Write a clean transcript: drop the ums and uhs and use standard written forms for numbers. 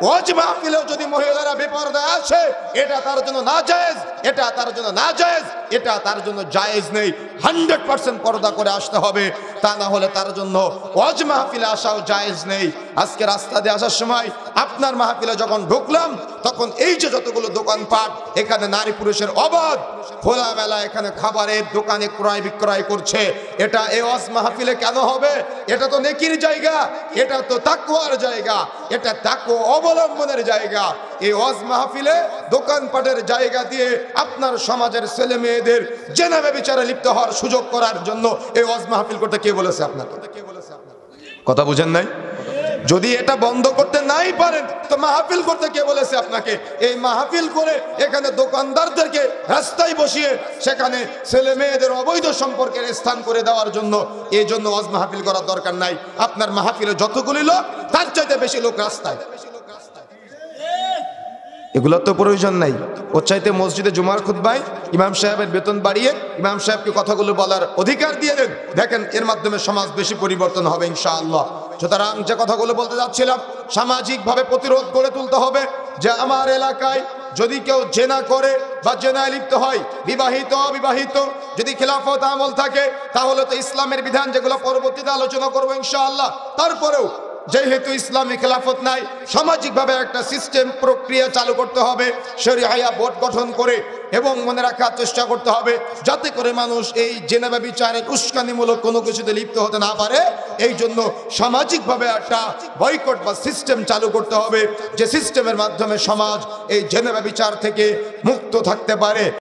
ওয়াজ মাহফিলেও যদি মহিলারা বেপরদা আসে, এটা তার জন্য নাজায়েজ, এটা তার জন্য নাজায়েজ, এটা তার জন্য জায়েজ নেই। 100% পর্দা করে আসতে হবে, তা না হলে তার জন্য ওয়াজ মাহফিলে আসাও জায়েজ নেই। আজকে রাস্তা দিয়ে আসার সময় আপনার মাহফিলে যখন ঢুকলাম, তখন এই যে যতগুলো দোকানপাট, এখানে নারী পুরুষের অবাধ খোলামেলা এখানে খাবারের দোকানে ক্রয় বিক্রয় করছে, এটা এই ওয়াজ মাহফিলে কেন হবে? এটা তো নেকির জায়গা, এটা তো তাকওয়ার জায়গা, এটা তাকওয়া অবলম্বনের জায়গা। এই ওয়াজ মাহফিলে দোকানপাটের জায়গা দিয়ে আপনার সমাজের ছেলে মেয়েদের জেনা ব্যভিচারে লিপ্ত হওয়ার সুযোগ করার জন্য এই ওয়াজ মাহফিল করতে কে বলেছে আপনাকে? কথা বুঝেন নাই? যদি এটা বন্ধ করতে নাই পারেন তো মাহফিল করতে কে বলেছে আপনাকে? এই মাহফিল করে এখানে দোকানদারদেরকে রাস্তায় বসিয়ে সেখানে ছেলে মেয়েদের অবৈধ সম্পর্কের স্থান করে দেওয়ার জন্য, এই জন্য ওয়াজ মাহফিল করার দরকার নাই। আপনার মাহফিলে যতগুলি লোক, তার চাইতে বেশি লোক রাস্তায়, এগুলোর তো প্রয়োজন নাই। ওর চাইতে মসজিদে জুমার খুতবায় ইমাম সাহেবের বেতন বাড়িয়ে ইমাম সাহেবকে কথাগুলো বলার অধিকার দিয়ে দেন, দেখেন এর মাধ্যমে সমাজ বেশি পরিবর্তন হবে ইনশাআল্লাহ। সুতরাং যে কথাগুলো বলতে যাচ্ছিলাম, সামাজিকভাবে প্রতিরোধ গড়ে তুলতে হবে যে আমার এলাকায় যদি কেউ জেনা করে বা জেনায় লিপ্ত হয়, বিবাহিত অবিবাহিত, যদি খেলাফত আমল থাকে তাহলে তো ইসলামের বিধান যেগুলো পরবর্তীতে আলোচনা করবো ইনশাআল্লাহ, তারপরেও যেহেতু ইসলামী খেলাফত নাই, সামাজিকভাবে একটা সিস্টেম প্রক্রিয়া চালু করতে হবে, শরীআয়া বোর্ড গঠন করে, এবং মনে রাখার চেষ্টা করতে হবে যাতে করে মানুষ এই জেনা ব্যভিচারের উস্কানিমূলক কোনো কিছুতে লিপ্ত হতে না পারে। এই জন্য সামাজিকভাবে একটা বয়কট বা সিস্টেম চালু করতে হবে, যে সিস্টেমের মাধ্যমে সমাজ এই জেনা ব্যভিচার থেকে মুক্ত থাকতে পারে।